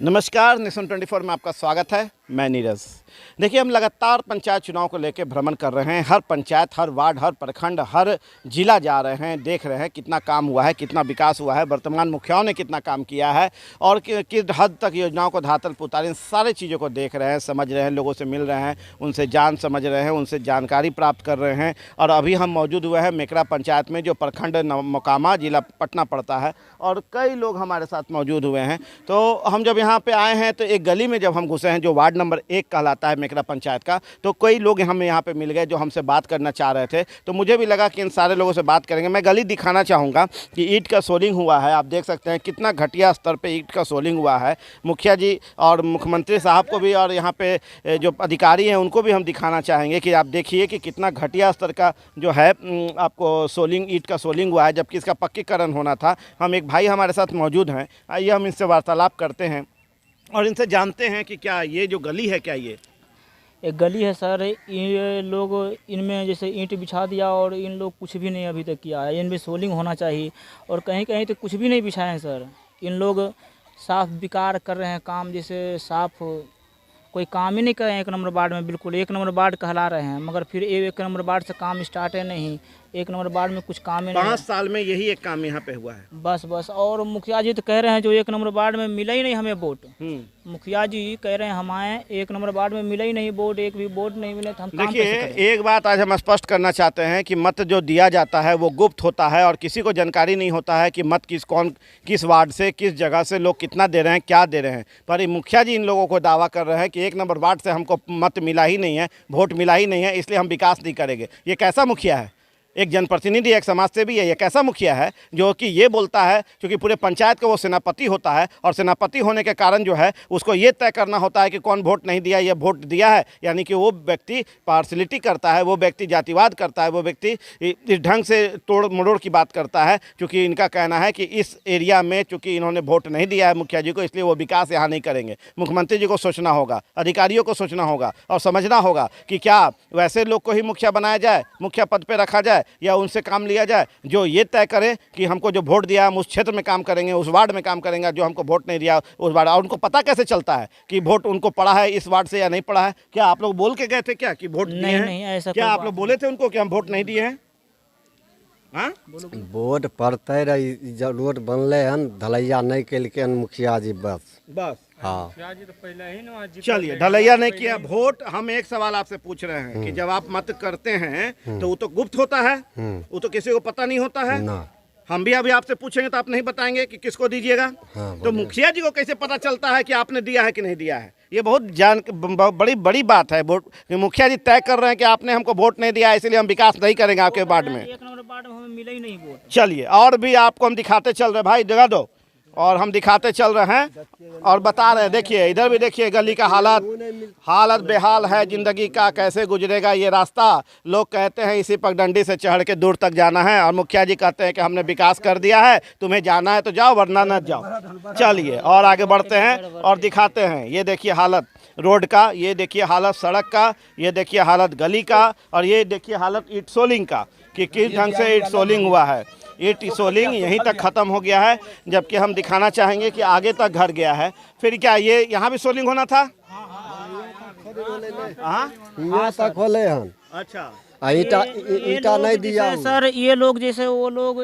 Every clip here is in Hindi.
नमस्कार, नेशन 24 में आपका स्वागत है। मैं नीरज। देखिए, हम लगातार पंचायत चुनाव को लेकर भ्रमण कर रहे हैं। हर पंचायत, हर वार्ड, हर प्रखंड, हर जिला जा रहे हैं, देख रहे हैं कितना काम हुआ है, कितना विकास हुआ है, वर्तमान मुखियाओं ने कितना काम किया है और किस हद तक योजनाओं को धातल पुताल, इन सारी चीज़ों को देख रहे हैं, समझ रहे हैं, लोगों से मिल रहे हैं, उनसे जान समझ रहे हैं, उनसे जानकारी प्राप्त कर रहे हैं। और अभी हम मौजूद हुए हैं मेकरा पंचायत में, जो प्रखंड मोकामा जिला पटना पड़ता है, और कई लोग हमारे साथ मौजूद हुए हैं। तो हम जब यहाँ पे आए हैं तो एक गली में जब हम घुसे हैं, जो वार्ड नंबर 1 कहलाता है मेकरा पंचायत का, तो कई लोग हमें यहाँ पे मिल गए जो हमसे बात करना चाह रहे थे। तो मुझे भी लगा कि इन सारे लोगों से बात करेंगे। मैं गली दिखाना चाहूँगा कि ईंट का सोलिंग हुआ है। आप देख सकते हैं कितना घटिया स्तर पे ईंट का सोलिंग हुआ है। मुखिया जी और मुख्यमंत्री साहब को भी और यहाँ पे जो अधिकारी हैं उनको भी हम दिखाना चाहेंगे कि आप देखिए कि कितना घटिया स्तर का जो है आपको सोलिंग, ईंट का सोलिंग हुआ है, जबकि इसका पक्कीकरण होना था। हम एक भाई हमारे साथ मौजूद हैं, आइए हम इनसे वार्तालाप करते हैं और इनसे जानते हैं कि क्या ये जो गली है, क्या ये एक गली है सर। ये लोग इनमें जैसे ईंट बिछा दिया और इन लोग कुछ भी नहीं अभी तक किया है। इनमें सोलिंग होना चाहिए और कहीं कहीं तो कुछ भी नहीं बिछाए हैं सर। इन लोग साफ बेकार कर रहे हैं काम, जैसे साफ कोई काम ही नहीं कर रहे हैं। 1 नंबर वार्ड में बिल्कुल 1 नंबर वार्ड कहला रहे हैं, मगर फिर 1 नंबर वार्ड से काम स्टार्ट है नहीं। 1 नंबर वार्ड में कुछ काम ही नहीं। 5 साल में यही एक काम यहाँ पे हुआ है। बस और मुखिया जी तो कह रहे हैं जो 1 नंबर वार्ड में मिला ही नहीं हमें वोट। मुखिया जी कह रहे हैं हमारे 1 नंबर वार्ड में मिला ही नहीं वोट, एक भी वोट नहीं मिले तो हम काम कैसे करें? देखिए, एक बात आज हम स्पष्ट करना चाहते हैं कि मत जो दिया जाता है वो गुप्त होता है और किसी को जानकारी नहीं होता है कि मत किस वार्ड से, किस जगह से लोग कितना दे रहे हैं, क्या दे रहे हैं। पर ये मुखिया जी इन लोगों को दावा कर रहे हैं कि 1 नंबर वार्ड से हमको मत मिला ही नहीं है, वोट मिला ही नहीं है, इसलिए हम विकास नहीं करेंगे। ये कैसा मुखिया है? एक जनप्रतिनिधि, एक समाज सेवी है, ये कैसा मुखिया है जो कि ये बोलता है? क्योंकि पूरे पंचायत का वो सेनापति होता है और सेनापति होने के कारण जो है उसको ये तय करना होता है कि कौन वोट नहीं दिया, ये वोट दिया है। यानी कि वो व्यक्ति पार्शलिटी करता है, वो व्यक्ति जातिवाद करता है, वो व्यक्ति इस ढंग से तोड़ मरोड़ की बात करता है। क्योंकि इनका कहना है कि इस एरिया में चूँकि इन्होंने वोट नहीं दिया है मुखिया जी को, इसलिए वो विकास यहाँ नहीं करेंगे। मुख्यमंत्री जी को सोचना होगा, अधिकारियों को सोचना होगा और समझना होगा कि क्या वैसे लोग को ही मुखिया बनाया जाए, मुखिया पद पर रखा जाए, या उनसे काम लिया जाए जो ये तय करे कि हमको जो वोट दिया हम उस क्षेत्र में काम करेंगे, उस वार्ड में काम करेंगे। जो हमको वोट नहीं दिया उस वार्ड, और उनको पता कैसे चलता है कि वोट उनको पड़ा है इस वार्ड से या नहीं पड़ा है? क्या आप लोग बोल के गए थे क्या कि वोट दिए हैं? नहीं, ऐसा क्या आप लोग बोले थे उनको कि हम वोट नहीं दिए हैं? हाँ, वोट पड़ते रही, रोड बनले हन, ढलैया नहीं केलके मुखिया जी बस। हाँ, चलिए, ढलैया नहीं किया। वोट, हम एक सवाल आपसे पूछ रहे हैं कि जब आप मत करते हैं तो वो तो गुप्त होता है, वो तो किसी को पता नहीं होता है ना। हम भी अभी आपसे पूछेंगे तो आप नहीं बताएंगे कि किसको दीजिएगा। हाँ, तो मुखिया जी को कैसे पता चलता है कि आपने दिया है कि नहीं दिया है? ये बहुत बड़ी बात है। वोट मुखिया जी तय कर रहे हैं कि आपने हमको वोट नहीं दिया, इसलिए हम विकास नहीं करेंगे आपके वार्ड में। 1 नंबर वार्ड में हमें मिला ही नहीं वोट। चलिए, और भी आपको हम दिखाते चल रहे, भाई जगह दो, और हम दिखाते चल रहे हैं और बता रहे हैं। देखिए, इधर भी देखिए गली का हालत बेहाल है। ज़िंदगी का कैसे गुजरेगा ये रास्ता? लोग कहते हैं इसी पगडंडी से चढ़ के दूर तक जाना है, और मुखिया जी कहते हैं कि हमने विकास कर दिया है, तुम्हें जाना है तो जाओ वरना न जाओ। चलिए, और आगे बढ़ते हैं और दिखाते हैं। ये देखिए हालत रोड का, ये देखिए हालत सड़क का, ये देखिए हालत गली का, और ये देखिए हालत ईंट सोलिंग का कि किस ढंग से ईंट सोलिंग हुआ है। ईंट सोलिंग यहीं तक ख़त्म हो गया है, जबकि हम दिखाना चाहेंगे कि आगे तक घर गया है। फिर क्या ये यहाँ भी सोलिंग होना था? यहाँ तक होले हन। अच्छा, ईटा नहीं दिया सर। ये लोग जैसे वो लोग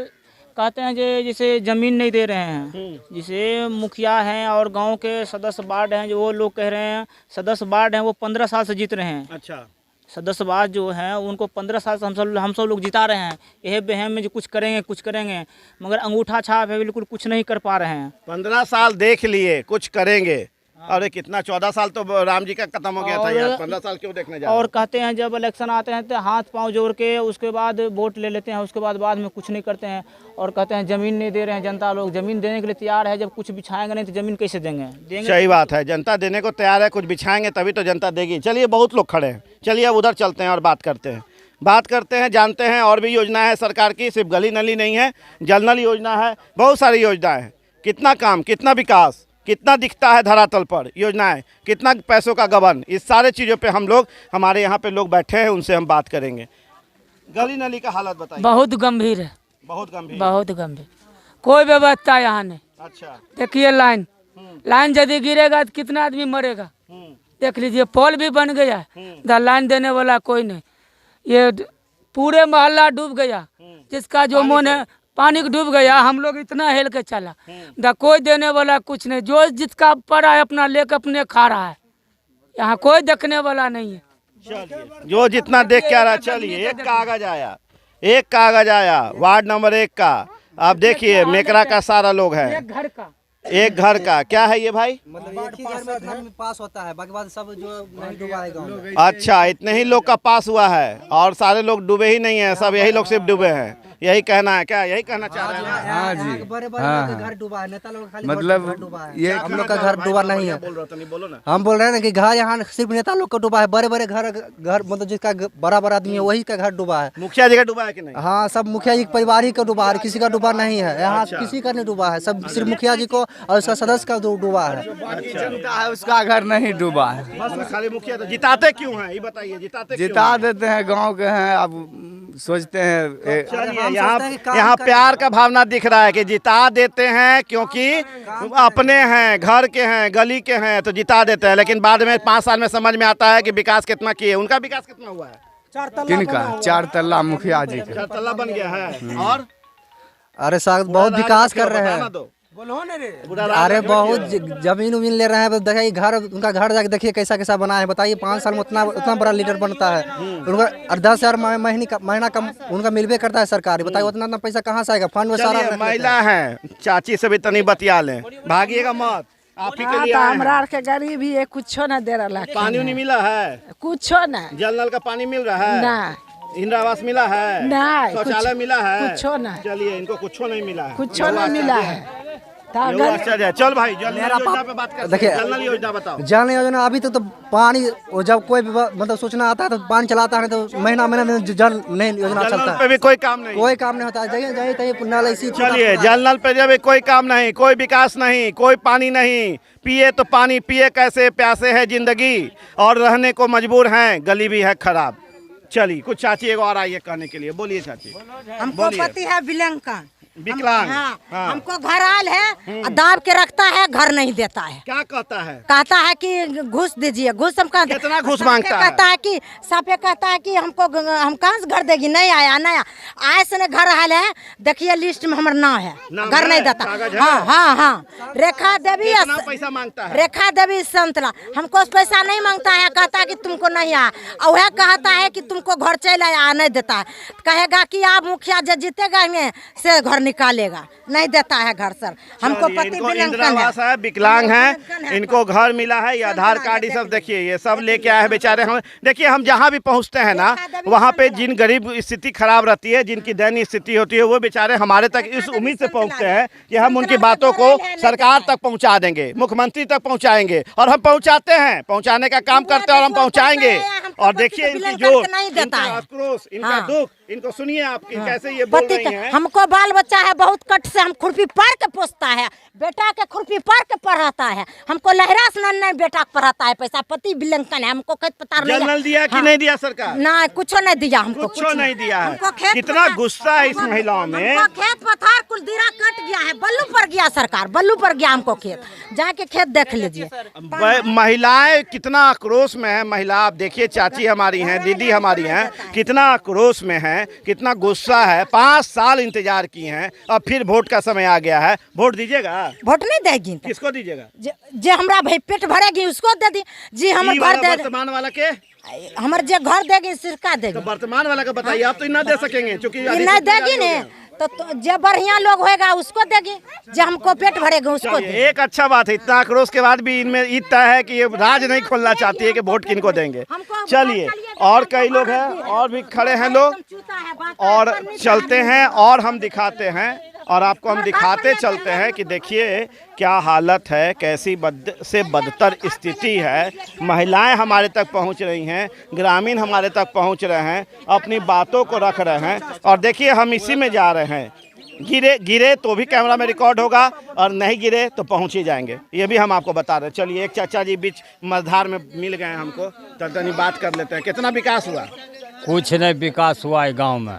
कहते हैं जैसे ज़मीन नहीं दे रहे हैं। जैसे मुखिया हैं और गांव के सदस्य वार्ड हैं, जो वो लोग कह रहे हैं सदस्य वार्ड हैं वो 15 साल से जीत रहे हैं। अच्छा, सदस्य वार्ड जो हैं उनको 15 साल से हम सब लोग जिता रहे हैं। यह बहम में जो कुछ करेंगे, मगर अंगूठा छाप है, बिल्कुल कुछ नहीं कर पा रहे हैं। 15 साल देख लिए, कुछ करेंगे। अरे कितना, 14 साल तो राम जी का खत्म हो गया था यार, 15 साल क्यों देखने जा? और कहते हैं जब इलेक्शन आते हैं तो हाथ पांव जोड़ के उसके बाद वोट ले लेते हैं, उसके बाद में कुछ नहीं करते हैं। और कहते हैं ज़मीन नहीं दे रहे हैं। जनता लोग ज़मीन देने के लिए तैयार है, जब कुछ बिछाएंगे नहीं तो ज़मीन कैसे देंगे? सही बात है, जनता देने को तैयार है, कुछ बिछाएंगे तभी तो जनता देगी। चलिए, बहुत लोग खड़े हैं, चलिए अब उधर चलते हैं और बात करते हैं, जानते हैं। और भी योजना है सरकार की, सिर्फ गली नली नहीं है, जल नल योजना है, बहुत सारी योजनाएं हैं। कितना काम, कितना विकास, कितना दिखता है धरातल पर योजनाएं, कितना पैसों का गबन, इस सारे चीज़ों पे हम लोग, हमारे यहाँ पे लोग बैठे हैं, उनसे हम बात करेंगे। गली नली का हालत बताइए। बहुत गंभीर है, बहुत गंभीर। बहुत गंभीर। कोई व्यवस्था यहाँ नहीं। अच्छा, देखिए लाइन लाइन यदि गिरेगा तो कितना आदमी मरेगा। देख लीजिए पोल भी बन गया, इधर लाइन देने वाला कोई नहीं। ये पूरे मोहल्ला डूब गया, जिसका जो मन है पानी डूब गया। हम लोग इतना हेल के चला, इधर कोई देने वाला कुछ नहीं। जो जिसका पड़ा है अपना लेकर अपने खा रहा है, यहाँ कोई देखने वाला नहीं है। जो जितना देख के आ रहा। चलिए एक कागज आया वार्ड नंबर 1 का। आप देखिए मेकरा का सारा लोग है, एक घर का क्या है ये भाई? मतलब एक ही घर में पास होता है, बाकी बात सब जो नहीं डूबा है गाँव में। अच्छा, इतने ही लोग का पास हुआ है और सारे लोग डूबे ही नहीं है, सब यही लोग सिर्फ डूबे हैं। यही कहना है क्या? यही कहना चाह रहे हैं? हाँ जी, बड़े बड़े घर डूबा है, नेता लोग खाली मतलब घर डूबा है। ये हम लोग का घर डूबा नहीं है। बोलो ना। हम बोल रहे हैं ना कि घर यहाँ सिर्फ नेता लोग का डूबा है। बड़े बड़े घर मतलब जिसका बड़ा बड़ा आदमी है वही का घर डूबा है। मुखिया जी का डूबा है कि नहीं? हाँ, सब मुखिया जी के परिवार ही का डूबा है, किसी का डूबा नहीं है। यहाँ किसी का नहीं डूबा है, सब सिर्फ मुखिया जी को और उसका सदस्य का डूबा है। जनता है उसका घर नहीं डूबा है। बस खाली मुखिया। तो जिताते क्यों हैं ये बताइए? जिता देते हैं, गांव के हैं, अब सोचते हैं चलिए यहाँ प्यार का भावना दिख रहा है कि जिता देते हैं क्योंकि अपने हैं, घर के हैं, गली के हैं तो जिता देते हैं। लेकिन बाद में 5 साल में समझ में आता है कि विकास कितना किए। उनका विकास कितना हुआ है? किनका? 4 तल्ला मुखिया जी का 4 तल्ला बन गया है। और अरे साहब बहुत विकास कर रहे हैं। अरे बहुत जमीन उमीन ले रहे हैं। देखिए घर, उनका घर जाके देखिए कैसा कैसा बना है। बताइए 5 साल में उतना बड़ा लीडर बनता है। उनका 10,000 महीना कम उनका मिलबे करता है सरकार। बताइए उतना पैसा कहाँ से आएगा? फंड में सारा महिला है। चाची से भी तनी बतिया लें, भागिएगा मत। आप ही के लिए हमरा के गरीब ही कुछो न दे रहा। पानी नहीं मिला है? कुछो न। जल नल का पानी मिल रहा है? ना। इंदिरा आवास मिला है? नहीं। शौचालय मिला है? कुछो न। चलिए इनको कुछो नहीं मिला है। कुछो नहीं मिला है। चल भाई जल नल योजना पे बात करते हैं। जल नल योजना बताओ। जल योजना अभी तो पानी जब कोई भी मतलब सूचना आता है तो पानी चलाता है तो महीना में जल नहीं योजना चलता है। पे भी कोई काम नहीं होता है। जाइए नल ऐसी। चलिए जल नल पे जब कोई काम नहीं, कोई विकास नहीं, कोई पानी नहीं। पिए तो पानी पिए कैसे? प्यासे है जिंदगी और रहने को मजबूर हैं, गली भी है खराब। चलिए कुछ चाची एक और आई है कहने के लिए। बोलिए चाची। हमको पति है विकलांग। हाँ। हमको घर आल है, दाब के रखता है, घर नहीं देता है। क्या कहता है? कहता है कि घूस दीजिए। घूस हम कितना घूस मांगता है? कहता है कि साफे कहता है कि हम कहाँ से घर देगी? नहीं आया आए से घर आल है। देखिए लिस्ट में हमारा नाम है, घर नहीं देता। हाँ। रेखा देवी पैसा मांगता है। रेखा देवी संतला हमको पैसा नहीं मांगता है। कहता है कि तुमको नहीं आया। वह कहता है कि तुमको घर चल आया, नहीं देता है। कहेगा कि आप मुखिया जो जीतेगा से घर निकालेगा, नहीं देता है घर। सर हमको पति है, विकलांग है, इनको घर मिला है, ये आधार कार्ड ये सब देखिए ये सब लेके आए हैं बेचारे। हम देखिए हम जहाँ भी पहुँचते हैं ना वहाँ पे जिन गरीब स्थिति खराब रहती है, जिनकी दयनीय स्थिति होती है, वो बेचारे हमारे तक इस उम्मीद से पहुँचते हैं कि हम उनकी बातों को सरकार तक पहुँचा देंगे, मुख्यमंत्री तक पहुँचाएंगे। और हम पहुँचाते हैं, पहुँचाने का काम करते हैं और हम पहुँचाएंगे। और देखिए इनकी जोर, इनका आक्रोश, इनका दुख, इनको सुनिए आपकी कैसे ये बोल रही हैं। हमको बाल बच्चा है बहुत कट से, हम खुरपी पार के पोसता है। बेटा के खुरपी पार के पढ़ाता है। हमको लहरा से नहीं बेटा पढ़ाता है। पैसा पति बिलंकन है। हमको खेत पतार नहीं दिया कि नहीं दिया सरकार? ना कुछ नहीं दिया हमको, कुछ नहीं दिया है। कितना गुस्सा है इस महिलाओं में। खेत पथार कुल दीरा कट गया है। बल्लू पर गया सरकार, बल्लू पर गया हमको खेत। जाके खेत देख लीजिए। महिलाएं कितना आक्रोश में है। महिला आप देखिए, चाची हमारी हैं, दीदी हमारी हैं, कितना आक्रोश में है, कितना गुस्सा है। 5 साल इंतजार किए हैं, अब फिर वोट का समय आ गया है। वोट दीजिएगा? वोट नहीं देगी। किसको दीजिएगा? जे हमरा भाई पेट भरेगी उसको दे दी जी। हम घर दे वर्तमान वाला के हमारे जे घर देगी सिरका देगी। तो वर्तमान वाला का बताइए। आप तो ना दे सकेंगे क्योंकि नहीं देगी ने तो जो बढ़िया लोग होएगा उसको देगी, जो हमको पेट भरेगा उसको देगी। एक अच्छा बात है, इतना आक्रोश के बाद भी इनमें इतना है कि ये राज नहीं खोलना चाहती है कि वोट किनको देंगे। चलिए और कई लोग हैं और भी खड़े हैं लोग, और चलते हैं और हम दिखाते हैं और आपको हम दिखाते चलते हैं कि देखिए क्या हालत है, कैसी बदतर स्थिति है। महिलाएं हमारे तक पहुंच रही हैं, ग्रामीण हमारे तक पहुंच रहे हैं, अपनी बातों को रख रहे हैं। और देखिए हम इसी में जा रहे हैं। गिरे तो भी कैमरा में रिकॉर्ड होगा और नहीं गिरे तो पहुंच ही जाएंगे, ये भी हम आपको बता रहे हैं। चलिए एक चाचा जी बीच मझधार में मिल गए हमको, तो तनी बात कर लेते हैं। कितना विकास हुआ? कुछ नहीं विकास हुआ है गाँव में,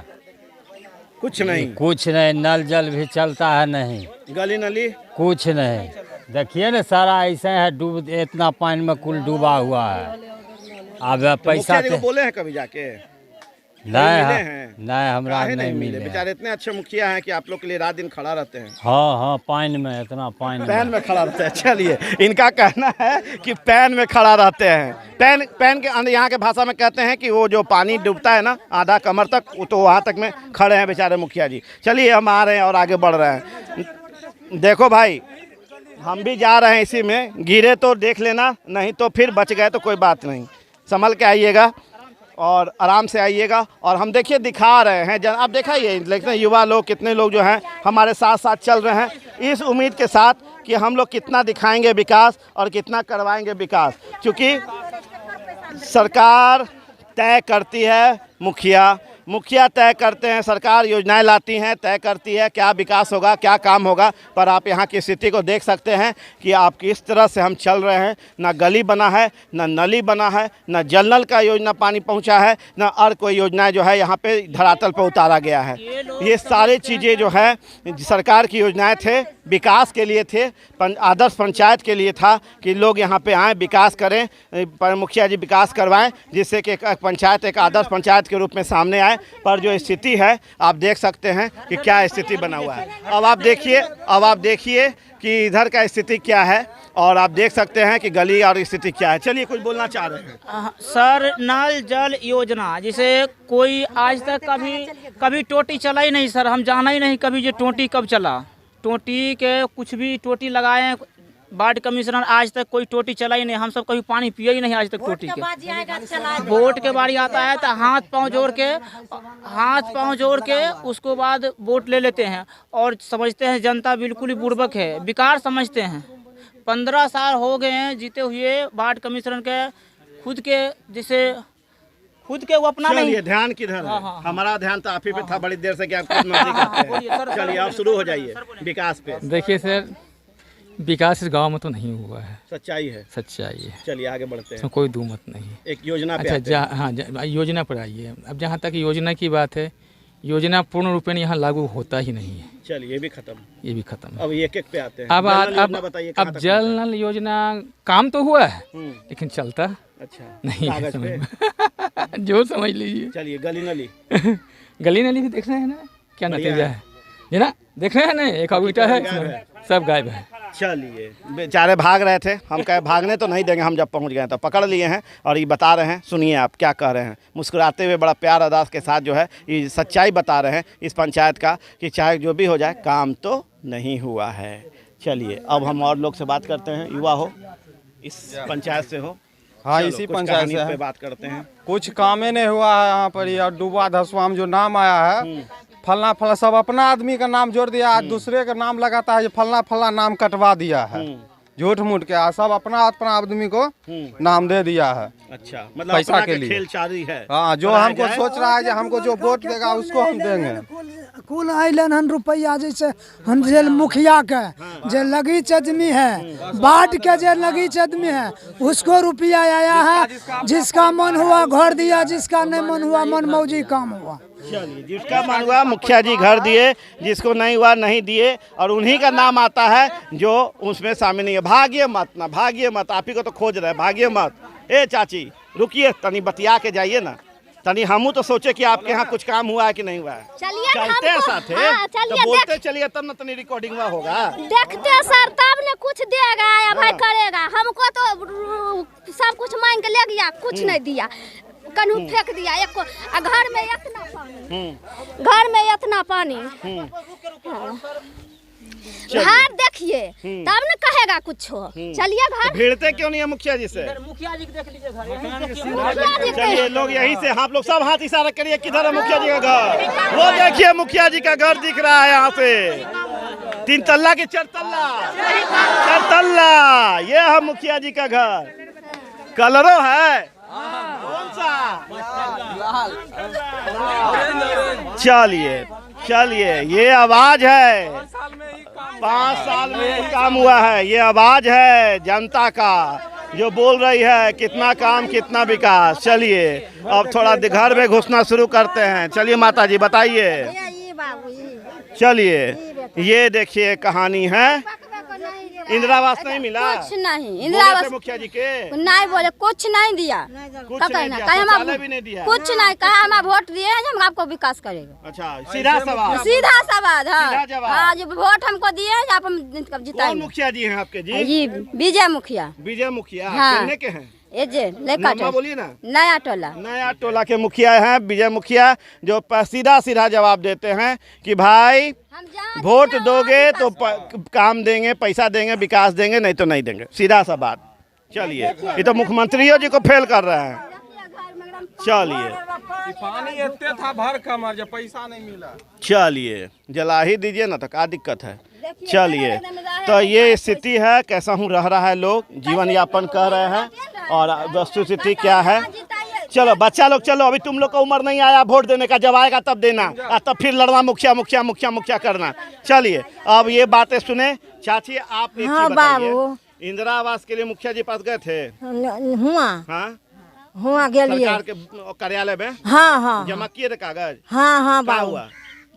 कुछ नहीं। कुछ नहीं। नल जल भी चलता है नहीं, गली नली कुछ नहीं। देखिए ना सारा ऐसे है, डूब इतना पानी में कुल डूबा हुआ है। अब पैसा मुखिया जी को बोले हैं कभी जाके? नहीं मिले है, हैं? नहीं हमरा काहे नहीं मिले। बेचारे इतने अच्छे मुखिया हैं कि आप लोग के लिए रात दिन खड़ा रहते हैं। हाँ हाँ, पानी में इतना पानी पैन में खड़ा रहते हैं। चलिए, इनका कहना है कि पैन में खड़ा रहते हैं। पैन के यहाँ के भाषा में कहते हैं कि वो जो पानी डूबता है ना आधा कमर तक, वो तो वहाँ तक में खड़े हैं बेचारे मुखिया जी। चलिए, हम आ रहे हैं और आगे बढ़ रहे हैं। देखो भाई, हम भी जा रहे हैं इसी में, गिरे तो देख लेना, नहीं तो फिर बच गए तो कोई बात नहीं। संभल के आइएगा और आराम से आइएगा। और हम देखिए दिखा रहे हैं आप दिखाइए, लेकिन युवा लोग कितने लोग जो हैं हमारे साथ साथ चल रहे हैं, इस उम्मीद के साथ कि हम लोग कितना दिखाएंगे विकास और कितना करवाएंगे विकास। क्योंकि सरकार तय करती है, मुखिया तय करते हैं, सरकार योजनाएं लाती हैं, तय करती है क्या विकास होगा, क्या काम होगा। पर आप यहाँ की स्थिति को देख सकते हैं कि आप किस तरह से हम चल रहे हैं। ना गली बना है, ना नली बना है, ना जल नल का योजना पानी पहुँचा है, ना और कोई योजनाएं जो है यहाँ पे धरातल पर उतारा गया है। ये सारी चीज़ें जो है सरकार की योजनाएँ थे, विकास के लिए थे, आदर्श पंचायत के लिए था कि लोग यहाँ पे आएँ, विकास करें, पर मुखिया जी विकास करवाएं, जिससे कि एक पंचायत एक आदर्श पंचायत के रूप में सामने आए। पर जो स्थिति है आप देख सकते हैं कि क्या स्थिति बना हुआ है। अब आप देखिए कि इधर का स्थिति क्या है और आप देख सकते हैं कि गली और स्थिति क्या है। चलिए, कुछ बोलना चाह रहे हैं सर। नल जल योजना जिसे कोई आज तक कभी टोटी चला ही नहीं सर। हम जाना ही नहीं कभी ये टोटी कब चला। टोटी के कुछ भी टोटी लगाए, वार्ड कमिश्नर आज तक कोई टोटी चला ही नहीं। हम सब कभी पानी पिए ही नहीं आज तक टोटी के। वोट के बारी आता है तो हाथ पांव जोड़ के उसको बाद वोट ले लेते हैं और समझते हैं जनता बिल्कुल ही बुड़बक है, बेकार समझते हैं। 15 साल हो गए हैं जीते हुए वार्ड कमिश्नर के, खुद के वो अपना नहीं। ध्यान किधर है? हमारा ध्यान तो आप ही पे था बड़ी देर से कि आप खुद मर्जी करते हैं। चलिए, आप शुरू हो जाइए विकास पे। देखिए सर, विकास इस गांव में तो नहीं हुआ है, सच्चाई है। चलिए, आगे बढ़ते हैं, कोई दो मत नहीं। एक योजना पे अच्छा, योजना पर आइए। अब जहाँ तक योजना की बात है, योजना पूर्ण रूपेण यहाँ लागू होता ही नहीं है। चलिए, ये भी खत्म। अब एक पे आते हैं। अब जल नल योजना काम तो हुआ है लेकिन चलता नहीं है जो समझ लीजिए। चलिए, गली नली भी देख रहे हैं ना क्या नतीजा है, ये ना देख रहे हैं ना, एक ईटा है, सब गायब है। चलिए, बेचारे भाग रहे थे, हम कहे भागने तो नहीं देंगे, हम जब पहुंच गए तो पकड़ लिए हैं और ये बता रहे हैं। सुनिए आप क्या कह रहे हैं, मुस्कुराते हुए बड़ा प्यार अदास के साथ जो है ये सच्चाई बता रहे हैं इस पंचायत का कि चाहे जो भी हो जाए काम तो नहीं हुआ है। चलिए, अब हम और लोग से बात करते हैं। युवा हो, इस पंचायत से हो? हाँ, इसी पंचायत से बात करते हैं। कुछ काम ही नहीं हुआ है यहाँ पर। यार डूबा धसवाम जो नाम आया है, फलना सब अपना आदमी का नाम जोड़ दिया, आज दूसरे का नाम लगाता है, फलना नाम कटवा दिया है झूठ मूठ के। सब अपना आदमी को नाम दे दिया है। अच्छा, मतलब पैसा के लिए खेल जारी है। हाँ, जो हमको सोच रहा है कि हमको जो वोट देगा उसको हम देंगे। कुल अलन हन रुपया जैसे हम जे मुखिया के जे लगीच आदमी है, वार्ड के जे लगीच आदमी है, उसको रुपया आया है। जिसका मन हुआ घर दिया, जिसका नहीं मन हुआ मन मौजी काम हुआ। चलिए, जिसका मन हुआ मुखिया जी घर दिए, जिसको नहीं हुआ नहीं दिए, और उन्हीं का नाम आता है जो उसमें शामिल नहीं है। भागिए मत, आप ही को तो खोज रहे हैं, भागिए मत। ए चाची रुकिए, तनी बतिया के जाइए ना, तनी हमू तो सोचे कि आपके यहाँ कुछ काम हुआ है कि नहीं हुआ है। चलते हैं साथ, तो बोलते चलिए तब ना तनी रिकॉर्डिंग हुआ होगा। देखते सर, तब ने कुछ देगा या भाई करेगा। हमको तो सब कुछ मांग के ले गया, कुछ नहीं दिया, कनू फेंक दिया। एक घर में इतना पानी, घर देखिए तब न कहेगा कुछ। चलिए, घर भिड़ते क्यों नहीं है मुखिया जी से? मुखिया जी देख लीजिए घर। चलिए, लोग यहीं से, आप लोग सब हाथ इशारा करिए, किधर है मुखिया जी का घर? वो देखिए मुखिया जी का घर दिख रहा है यहाँ से, 3 तल्ला की 4 तल्ला। ये है मुखिया जी का घर। कलरो है कौन सा? चलिए, ये आवाज है, 5 साल में ही काम हुआ है। ये आवाज है जनता का जो बोल रही है कितना काम कितना विकास। चलिए, अब थोड़ा घर में घुसना शुरू करते हैं। चलिए माता जी बताइए। चलिए, ये देखिए कहानी है इंदिरा आवास नहीं मिला? कुछ नहीं बोले इंदिरा थे आवास मुखिया जी के? नहीं बोले, कुछ नहीं दिया। कुछ का नहीं कहना, दिया, कहे हम शौचालय भी नहीं दिया। कुछ नहीं कहा, हम वोट दिए हैं, हम आपको विकास करेंगे। अच्छा, सीधा सवाल। सीधा सवाल। सीधा हाँ जवाब। हाँ, जो वोट हमको दिए हैं, आप हम कौन जिताएंगे। मुखिया जी हैं आपके जी? जी विजय मुखिया। विजय मुखिया हाँ। कितने के हैं? ये जे लेका नाम बोलिए ना। नया टोला। नया टोला के मुखिया हैं विजय मुखिया, जो सीधा सीधा जवाब देते हैं कि भाई वोट दोगे तो काम देंगे, पैसा देंगे, विकास देंगे, नहीं तो नहीं देंगे। सीधा सा बात। चलिए, ये तो मुख्यमंत्री जी को फेल कर रहे हैं। चलिए, पानी इतने था भर कमर, जब पैसा नहीं मिला। चलिए जला ही दीजिए ना, तो क्या दिक्कत है। चलिए, तो ये स्थिति है, कैसा हूँ रह रहा है लोग, जीवन यापन कर रहे हैं। और वस्तु स्थिति क्या है। चलो बच्चा लोग, चलो अभी तुम लोग का उम्र नहीं आया वोट देने का, जब आएगा तब देना, और तब फिर लड़ना, मुखिया मुखिया मुखिया मुखिया करना। चलिए अब ये बातें सुने। चाची आप एक चीज बताइए, इंदिरा आवास के लिए मुखिया जी पास गए थे? हुआ गेलिए सरकार के कार्यालय में। हाँ हाँ जमा किए थे कागज? हाँ हाँ क्या हुआ?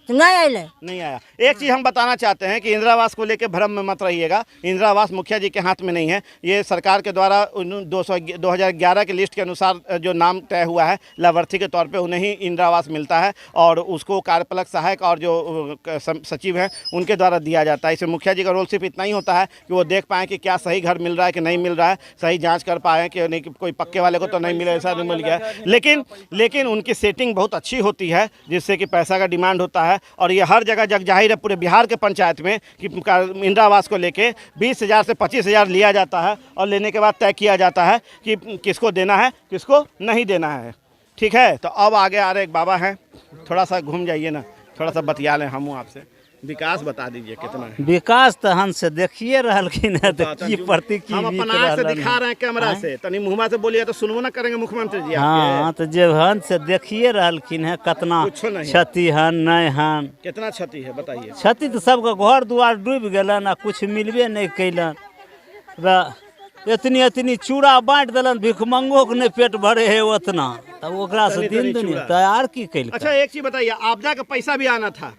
नहीं आये, नहीं आया। एक चीज़ हम बताना चाहते हैं कि इंदिरा आवास को लेकर भ्रम में मत रहिएगा। इंदिरा आवास मुखिया जी के हाथ में नहीं है, ये सरकार के द्वारा 2011 के लिस्ट के अनुसार जो नाम तय हुआ है, लाभार्थी के तौर पे उन्हें ही इंदिरा आवास मिलता है, और उसको कार्यपालक सहायक और जो सचिव हैं उनके द्वारा दिया जाता है। इसमें मुखिया जी का रोल सिर्फ इतना ही होता है कि वो देख पाएँ कि क्या सही घर मिल रहा है कि नहीं मिल रहा है, सही जाँच कर पाएँ कि नहीं, कोई पक्के वाले को तो नहीं मिला, ऐसा नहीं मिल गया। लेकिन उनकी सेटिंग बहुत अच्छी होती है, जिससे कि पैसा का डिमांड होता है। और ये हर जगह जग जाहिर है पूरे बिहार के पंचायत में कि इंदिरा आवास को लेके 20,000 से 25,000 लिया जाता है, और लेने के बाद तय किया जाता है कि किसको देना है, किसको नहीं देना है। ठीक है, तो अब आगे आ रहे एक बाबा हैं, थोड़ा सा घूम जाइए ना, थोड़ा सा बतिया लें हम आपसे। विकास बता दीजिए कितना है? विकास तो हम से देखिए रहलखिन है, तो की प्रति की हम अपन आँख से दिखा रहे हैं कैमरा से, तनी मुँह से बोलिए तो सुनबो ना करेंगे मुख्यमंत्री जी। हाँ, तो जे हन से देखिए रहलखिन है कितना क्षति हन नहीं हन। कितना क्षति है बताइए? क्षति तो सबका घर दुआर डूब गलन, आ कुछ मिलबे नहीं कैलन। इतनी चूड़ा बांट दिलन, भिखमंगो के नहीं पेट भरे है उतना, तब ओकरा से दिन दुनिया तैयार की कैल। अच्छा एक चीज बताइए, आपदा का पैसा भी आना था?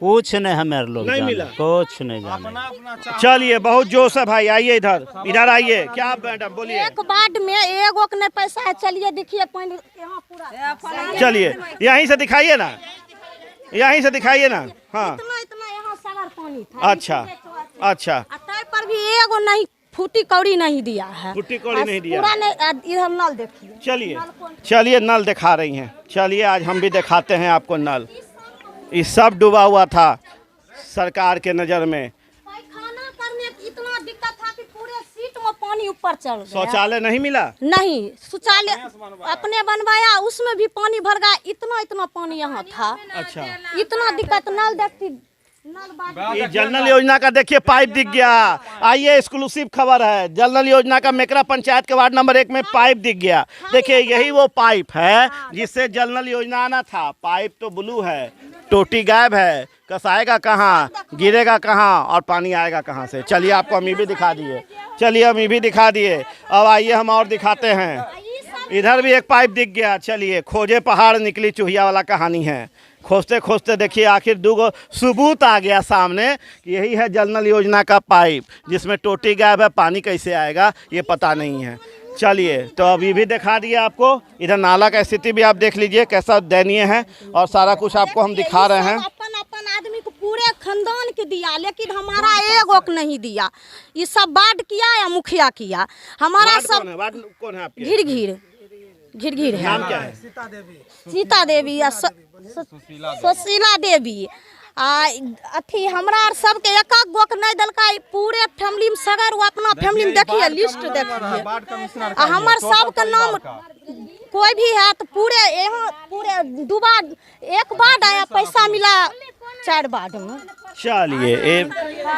कुछ नहीं, हमारे लोग नहीं मिला, कुछ नहीं जाने। चलिए बहुत जोश है भाई, आइए इधर आइए। क्या मैडम बोलिए? एक वार्ड में एगो के नहीं पैसा है। चलिए देखिए पानी यहाँ पूरा, चलिए यहीं से दिखाइए ना, यहीं से दिखाइए ना। हाँ इतना यहाँ सगर पानी था। अच्छा तय पर भी एगो नहीं, फूटी कौड़ी नहीं दिया है, फूटी कौड़ी नहीं दिया। पूरा नहीं, इधर नल देखिए। चलिए नल दिखा रही हैं, चलिए आज हम भी दिखाते हैं आपको नल। ये सब डूबा हुआ था सरकार के नज़र में। खाना करने इतना दिक्कत था कि पूरे सीट में पानी ऊपर चढ़ गया। शौचालय नहीं मिला? नहीं, शौचालय अपने बनवाया, उसमें भी पानी भर गया। इतना पानी यहाँ था। अच्छा, इतना दिक्कत। नल देखती, ये जल नल योजना का देखिए पाइप दिख गया। आइए एक्सक्लूसिव खबर है, जल नल योजना का मेकरा पंचायत के वार्ड नंबर 1 में पाइप दिख गया। देखिए यही वो पाइप है जिससे जल नल योजना आना था। पाइप तो ब्लू है, टोटी गायब है, कसाएगा कहाँ, गिरेगा कहाँ, और पानी आएगा कहाँ से। चलिए आपको हम ये भी दिखा दिए, अब आइए हम और दिखाते हैं। इधर भी एक पाइप दिख गया। चलिए, खोजे पहाड़ निकली चूहिया वाला कहानी है। खोजते खोजते देखिए आखिर 2 सबूत आ गया सामने कि यही है जल नल योजना का पाइप, जिसमें टोटी गायब है, पानी कैसे आएगा ये पता नहीं है। चलिए, तो अभी भी दिखा दिए आपको। इधर नाला का स्थिति भी आप देख लीजिए कैसा दयनीय है, और सारा कुछ आपको हम दिखा रहे हैं। अपन आदमी को पूरे खानदान के दिया, लेकिन हमारा एगो को नहीं दिया। ये सब वार्ड किया या मुखिया किया, हमारा सब। कौन है आपके? घिर है। नाम क्या है? सीता देवी या सुशीला देवी। अथी हमरा सबके एक गो के नहीं दलका, पूरे फैमिली में सगर वो अपना फैमिली में देखिए, लिस्ट देखिए। हमार सबके नाम कोई भी है तो पूरे यहाँ पूरे 2 बार, 1 बार आया, पैसा मिला 4 बार में।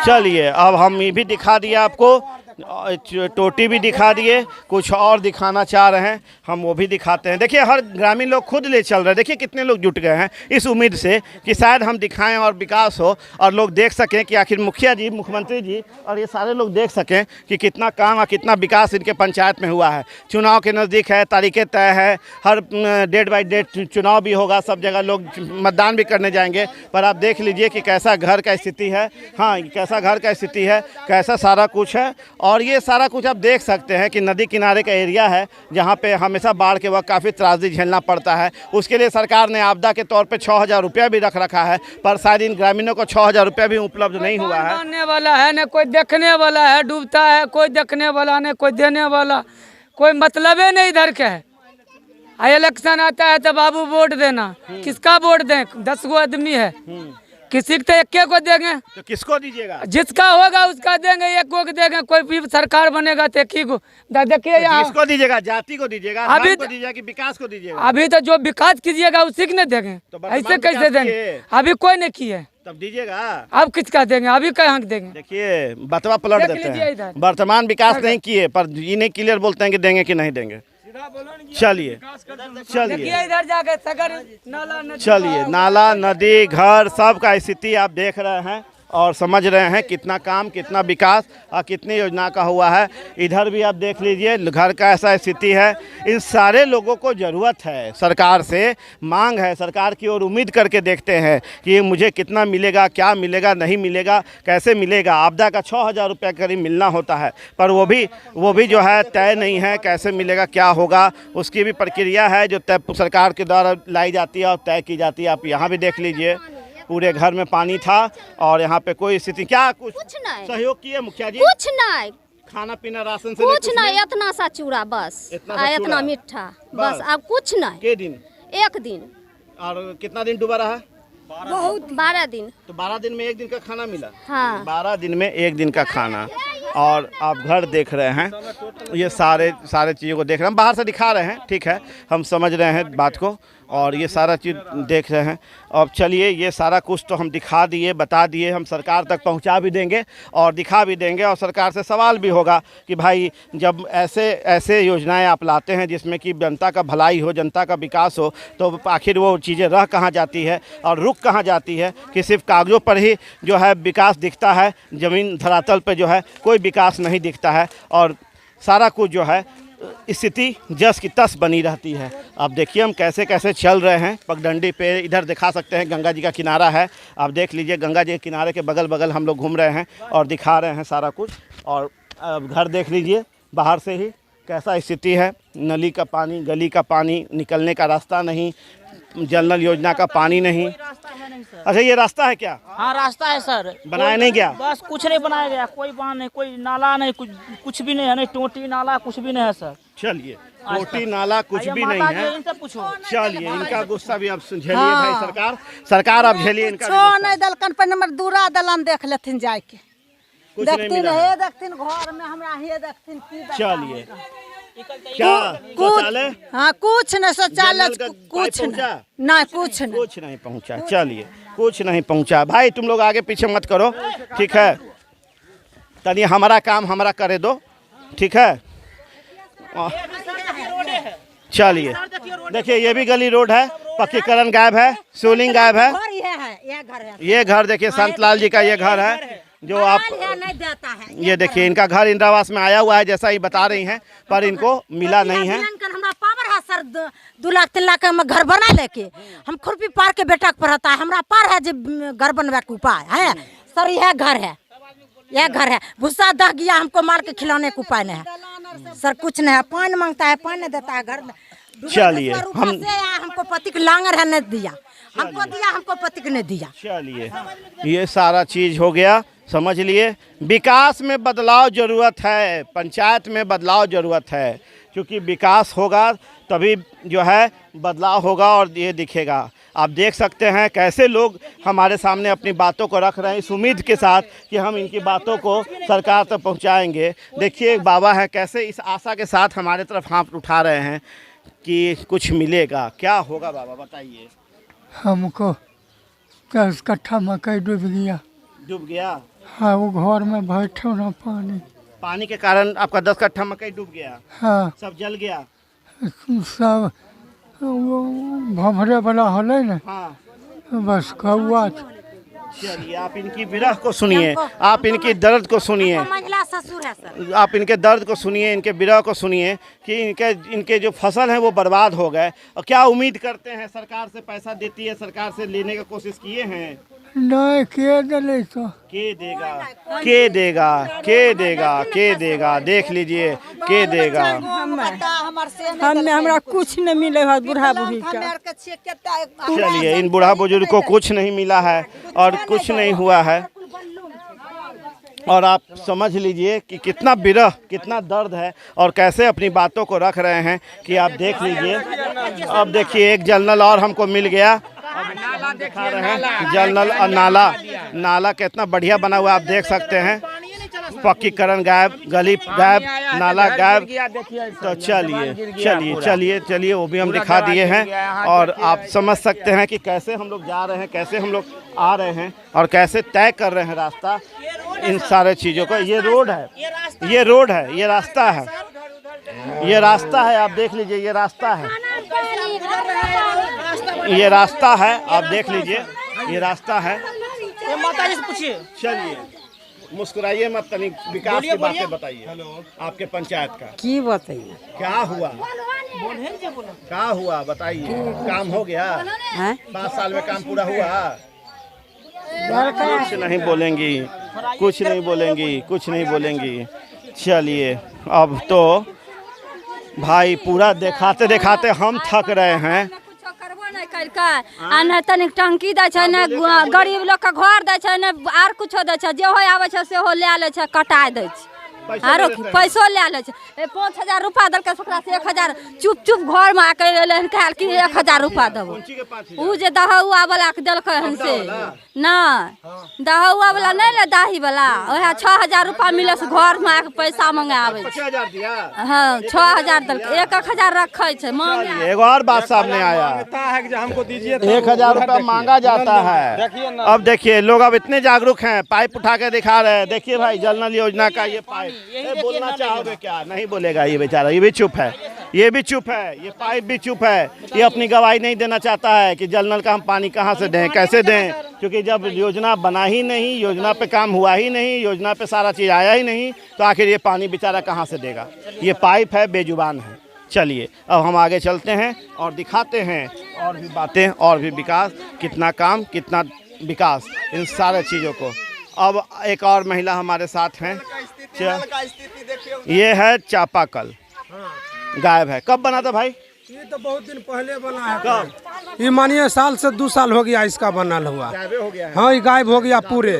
चलिए अब हम ये भी दिखा दिया आपको टोटी भी दिखा दिए, कुछ और दिखाना चाह रहे हैं हम वो भी दिखाते हैं। देखिए हर ग्रामीण लोग खुद ले चल रहे हैं। देखिए कितने लोग जुट गए हैं इस उम्मीद से कि शायद हम दिखाएं और विकास हो और लोग देख सकें कि आखिर मुखिया जी, मुख्यमंत्री जी और ये सारे लोग देख सकें कि कितना काम और कितना विकास इनके पंचायत में हुआ है। चुनाव के नज़दीक है, तारीखें तय है, हर डेट बाई डेट चुनाव भी होगा, सब जगह लोग मतदान भी करने जाएंगे। पर आप देख लीजिए कि कैसा घर का स्थिति है, हाँ कैसा घर का स्थिति है, कैसा सारा कुछ है। और ये सारा कुछ आप देख सकते हैं कि नदी किनारे का एरिया है जहाँ पे हमेशा बाढ़ के वक्त काफ़ी त्रासदी झेलना पड़ता है। उसके लिए सरकार ने आपदा के तौर पे 6,000 रुपया भी रख रखा है, पर शायद इन ग्रामीणों को 6,000 रुपया भी उपलब्ध नहीं हुआ है। मानने वाला है न कोई देखने वाला है, डूबता है कोई देखने वाला न कोई देने वाला, कोई मतलब ही नहीं इधर के है। इलेक्शन आता है तो बाबू वोट देना, किसका वोट दें? 10 गो आदमी है, किसी को तो एक को देंगे, तो किसको दीजिएगा? जिसका होगा उसका देंगे, एक को देंगे। कोई भी सरकार बनेगा तो एक ही को देखिए। तो किसको दीजिएगा? जाति को दीजिएगा, अभी को दीजिएगा कि विकास को दीजिएगा? अभी तो जो विकास कीजिएगा उसी को नहीं देंगे, तो ऐसे कैसे देंगे? अभी कोई नहीं किए, तब दीजिएगा। अब किसका देंगे? अभी कहाँ देंगे? देखिए बतवा पलट देते हैं, वर्तमान विकास नहीं किए पर ये नहीं क्लियर बोलते हैं कि देंगे कि नहीं देंगे। चलिए चलिए इधर जाके नाला, चलिए नाला, नदी, घर सब का स्थिति आप देख रहे हैं और समझ रहे हैं कितना काम, कितना विकास और कितनी योजना का हुआ है। इधर भी आप देख लीजिए घर का ऐसा स्थिति है। इन सारे लोगों को ज़रूरत है, सरकार से मांग है, सरकार की ओर उम्मीद करके देखते हैं कि मुझे कितना मिलेगा, क्या मिलेगा, नहीं मिलेगा, कैसे मिलेगा। आपदा का 6,000 रुपया करीब मिलना होता है, पर वो भी जो है तय नहीं है, कैसे मिलेगा, क्या होगा, उसकी भी प्रक्रिया है जो तय सरकार के द्वारा लाई जाती है और तय की जाती है। आप यहाँ भी देख लीजिए पूरे घर में पानी था और यहाँ पे कोई स्थिति क्या कुछ नहीं सहयोग किए मुखिया जी? कुछ नहीं, खाना पीना राशन से कुछ नहीं, इतना सा चूड़ा बस, इतना मीठा बस, अब कुछ नहीं। के दिन? एक दिन। और कितना दिन डूबा रहा? बहुत 12 दिन। तो 12 दिन में एक दिन का खाना मिला? हाँ। 12 दिन में एक दिन का खाना। और आप घर देख रहे हैं, ये सारे चीज़ों को देख रहे हैं, बाहर से दिखा रहे हैं, ठीक है, हम समझ रहे हैं बात को और ये सारा चीज़ देख रहे हैं। अब चलिए ये सारा कुछ तो हम दिखा दिए, बता दिए, हम सरकार तक पहुंचा भी देंगे और दिखा भी देंगे और सरकार से सवाल भी होगा कि भाई जब ऐसे योजनाएं आप लाते हैं जिसमें कि जनता का भलाई हो, जनता का विकास हो, तो आखिर वो चीज़ें रह कहाँ जाती है और रुक कहाँ जाती है कि सिर्फ कागज़ों पर ही जो है विकास दिखता है, ज़मीन धरातल पर जो है कोई विकास नहीं दिखता है और सारा कुछ जो है स्थिति जस की तस बनी रहती है। आप देखिए हम कैसे कैसे चल रहे हैं पगडंडी पे, इधर दिखा सकते हैं गंगा जी का किनारा है, आप देख लीजिए गंगा जी के किनारे के बगल बगल हम लोग घूम रहे हैं और दिखा रहे हैं सारा कुछ। और घर देख लीजिए बाहर से ही कैसा स्थिति है, नली का पानी, गली का पानी, निकलने का रास्ता नहीं, जल नल योजना का पानी नहीं। अच्छा ये रास्ता है क्या? हाँ रास्ता है सर, बनाया नहीं गया? बस कुछ नहीं बनाया गया, कोई बांध नहीं, कोई नाला नहीं, कुछ भी नहीं है, नहीं टोटी नाला कुछ भी नहीं है सर। चलिए टोटी नाला कुछ भी नहीं है, इनसे पूछो। चलिए इनका गुस्सा भी आप झेलिए भाई, सरकार आप झेलिए इनका नहीं दलकन पर नंबर दूरा दलन देख लेथिन जाके, देखथिन हे देखथिन घर में हमरा हे देखथिन की। चलिए क्या शौचालय? हाँ कुछ नहीं, शौचालय कुछ नहीं, कुछ नहीं पहुंचा। चलिए कुछ नहीं पहुंचा। भाई तुम लोग आगे पीछे मत करो, ठीक है, तनी हमारा काम हमारा करे दो, ठीक है। चलिए देखिए ये भी गली रोड है, पक्कीकरण गायब है, सोलिंग गायब है। ये घर देखिए संतलाल जी का ये घर है जो आप नहीं देता है। ये देखिए इनका घर इंदिरा आवास में आया हुआ है जैसा ही बता रही हैं, पर इनको मिला नहीं है। हमारा पावर है सर, 2 लाख 3 लाख में घर बना लेके हम खुरपी पार के बेटा पढ़ता है, हमरा पार है जो घर बनवा के उपाय है सर। यह घर है, यह घर है, भूसा दह गया, हमको मार के खिलौने का उपाय नहीं है सर, कुछ नहीं है। पानी मांगता है, पानी नहीं देता है घर में। चलिए हमको पति को लांगर है, नहीं दिया, हमको दिया, हमको पति को नहीं दिया। चलिए ये सारा चीज हो गया, समझ लिए। विकास में बदलाव जरूरत है, पंचायत में बदलाव जरूरत है, क्योंकि विकास होगा तभी जो है बदलाव होगा और ये दिखेगा। आप देख सकते हैं कैसे लोग हमारे सामने अपनी बातों को रख रहे हैं इस उम्मीद के साथ कि हम इनकी बातों को सरकार तक पहुंचाएंगे। देखिए एक बाबा है कैसे इस आशा के साथ हमारे तरफ हाथ उठा रहे हैं कि कुछ मिलेगा। क्या होगा बाबा बताइए? हमको 10 कट्ठा मकई डूब गया। डूब गया? हाँ वो घर में बैठो ना पानी। पानी के कारण आपका 10 कट्ठा मकई डूब गया, हाँ सब जल गया। सब भभरे वाला होले ना, हाँ बस कौआ। चलिए आप इनकी विरह को सुनिए, आप इनकी दर्द को सुनिए, मंझला ससुर है सर। आप इनके दर्द को सुनिए, इनके विरह को सुनिए कि इनके जो फसल है वो बर्बाद हो गए। और क्या उम्मीद करते हैं, सरकार से पैसा देती है, सरकार से लेने का कोशिश किए हैं? नहीं के दिले तो के देगा, के देगा, के देगा, के देगा, देख लीजिए के देगा। हमरा कुछ नहीं मिले है बूढ़ा बूढ़ी का। चलिए इन बूढ़ा बुजुर्ग को कुछ नहीं मिला है और कुछ नहीं हुआ है। और आप समझ लीजिए कि कितना विरह, कितना दर्द है और कैसे अपनी बातों को रख रहे हैं कि आप देख लीजिए। अब देखिए एक जल नल और हमको मिल गया, अब दिखा रहे हैं जल नल और नाला कितना बढ़िया बना हुआ आप देख सकते हैं। पक्कीकरण गायब, गली गायब, नाला गायब। तो चलिए वो भी हम दिखा दिए हैं और आप समझ सकते हैं कि कैसे हम लोग जा रहे हैं, कैसे हम लोग आ रहे हैं और कैसे तय कर रहे हैं रास्ता इन सारे चीज़ों को। ये रोड है, ये रोड है, ये रास्ता है, ये रास्ता है, आप देख लीजिए ये रास्ता है, ये रास्ता है, आप देख लीजिए ये रास्ता है। माता जी से पूछिए। चलिए मुस्कुराइए मत, तनी विकास की बातें बताइए आपके पंचायत का। की बताइए क्या हुआ, क्या हुआ बताइए। काम हो गया, 5 साल में काम पूरा हुआ? कुछ नहीं बोलेंगी, कुछ नहीं बोलेंगी, कुछ नहीं बोलेंगी। चलिए अब तो भाई पूरा दिखाते दिखाते हम थक रहे हैं। नहीं तनिक टंकी दै छै, ने गरीब लोग के घर दै छै, ने आर कुछो दै छै, जे हो आवे छै सेहो ले ले छै, कटा दै छै, आरो पैसो ले ले छै। 5000 रुपया देलकै, ओकरा से 1000 चुप चुप घर में आके कहल कि 1000 रुपया देबो। उ जे दहुआ वाला के देलकै हन से नहीं, दहुआ वाला नहीं ले, दाही वाला, ओहे 6000 रुपया मिले से घर में आके पैसा मांगे आवे छै। हाँ 6000 देलकै, 1000 रखे छै मांगे। एगो और बात सामने आया, हमको दीजिए 1000 रुपया मांगा जाता है। अब देखिए लोग अब इतने जागरूक हैं, पाइप उठा के दिखा रहे हैं। देखिए भाई जल नल योजना का ये पाइप, बोलना चाहोगे क्या? नहीं बोलेगा ये बेचारा, ये भी चुप है, ये भी चुप है, ये पाइप भी चुप है। ये अपनी गवाही नहीं देना चाहता है कि जल नल का हम पानी कहाँ से दें, कैसे दें, क्योंकि जब योजना बना ही नहीं, योजना पे काम हुआ ही नहीं, योजना पे सारा चीज़ आया ही नहीं, तो आखिर ये पानी बेचारा कहाँ से देगा। ये पाइप है, बेजुबान है। चलिए अब हम आगे चलते हैं और दिखाते हैं और भी बातें और भी विकास, कितना काम कितना विकास, इन सारे चीज़ों को। अब एक और महिला हमारे साथ हैं, ये है चापाकल, गायब है। कब बना था भाई? ये तो बहुत दिन पहले बना है। कब? ये मानिए साल से 2 साल हो गया इसका बनल हुआ। हो गया है। हाँ ये गायब हो गया पूरे।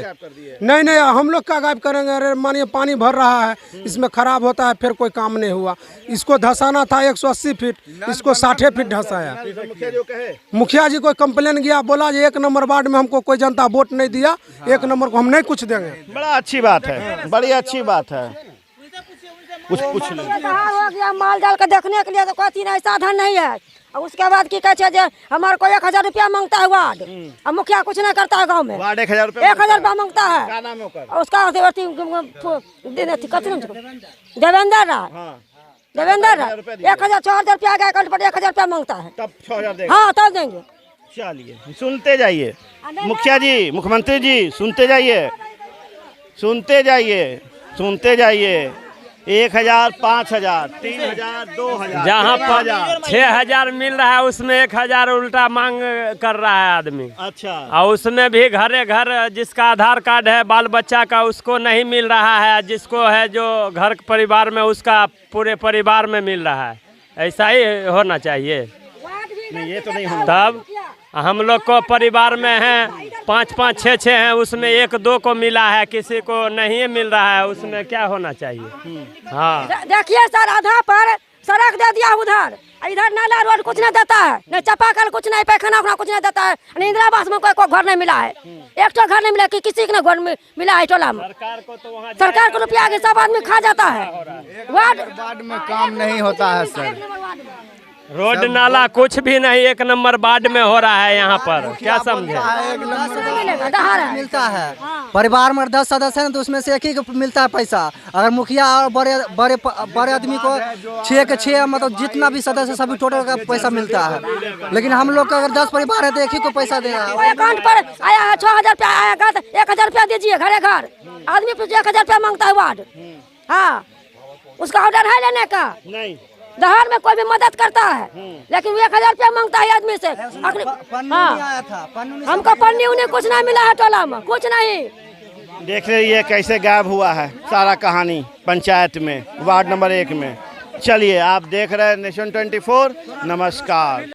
नहीं हम लोग क्या गायब करेंगे? अरे मानिए पानी भर रहा है, इसमें खराब होता है, फिर कोई काम नहीं हुआ। इसको धसाना था 180 फीट, इसको 60 फीट धसाया। मुखिया जी को कंप्लेन किया, बोला जी 1 नंबर वार्ड में हमको कोई जनता वोट नहीं दिया, 1 नंबर को हम नहीं कुछ देंगे। बड़ा अच्छी बात है, बड़ी अच्छी बात है। कुछ पूछ लो। हो गया माल जाल के देखने के लिए तो कोई नहीं, साधन नहीं है। और उसके बाद की कहते हैं हमारे को 1000 रुपया मांगता है वार्ड, अब मुखिया कुछ नहीं करता है गांव में। वार्ड 1000 रुपया मांगता है। क्या नाम है उसका? देवेंद्र राय, देवेंद्र राय 1000 रुपया गया अकाउंट पर, 1000 रुपया मांगता है। तब 6000 देगा? हाँ तब देंगे। चलिए सुनते जाइए मुखिया जी, मुख्यमंत्री जी, सुनते जाइए, सुनते जाइए, सुनते जाइए। 1000, 5000, 3000, 2000, जहाँ पर 6000 मिल रहा है उसमें 1000 उल्टा मांग कर रहा है आदमी। अच्छा। और उसमें भी घरे घर जिसका आधार कार्ड है बाल बच्चा का उसको नहीं मिल रहा है, जिसको है जो घर परिवार में उसका पूरे परिवार में मिल रहा है। ऐसा ही होना चाहिए। नहीं ये तो नहीं होना। तब हम लोग को परिवार में हैं 5-5, 6-6 हैं, उसमें 1-2 को मिला है, किसी को नहीं मिल रहा है, उसमें क्या होना चाहिए? हाँ देखिए सर, आधा पर सड़क दे दिया उधर, इधर नाला रोड कुछ नहीं देता है, न चापाकल कुछ नहीं, पैखाना उखना कुछ नहीं देता है, इंदिरा आवास में कोई घर नहीं मिला है, एक तो घर नहीं मिला कि किसी के घर में मिला है टोला में। सरकार को रुपया के सब आदमी खा जाता है। वार्ड में काम नहीं होता है सर, रोड नाला कुछ भी नहीं, एक नंबर वार्ड में हो रहा है यहाँ पर, क्या समझे? मिलता है परिवार में 10 सदस्य हैं तो उसमें से एक ही को मिलता है पैसा। अगर मुखिया और बड़े आदमी को 6 के 6 मतलब जितना भी सदस्य सभी टोटल का पैसा मिलता है। लेकिन हम लोग का अगर 10 परिवार है तो एक ही को पैसा देना है। अकाउंट पर आया है 6,000 रुपया आएगा तो 1,000 रुपया दीजिए घरे घर। आदमी पर 1,000 रुपया मांगता है वार्ड। हाँ, उसका ऑर्डर है लेने का नहीं। दहाड़ में कोई भी मदद करता है, लेकिन 1,000 रुपया मांगता है आदमी से। हाँ, हमको पन्नी उन्हें कुछ नहीं मिला है टोला में, कुछ नहीं। देख रही कैसे गायब हुआ है सारा कहानी पंचायत में, वार्ड नंबर 1 में। चलिए, आप देख रहे हैं नेशन 24। नमस्कार।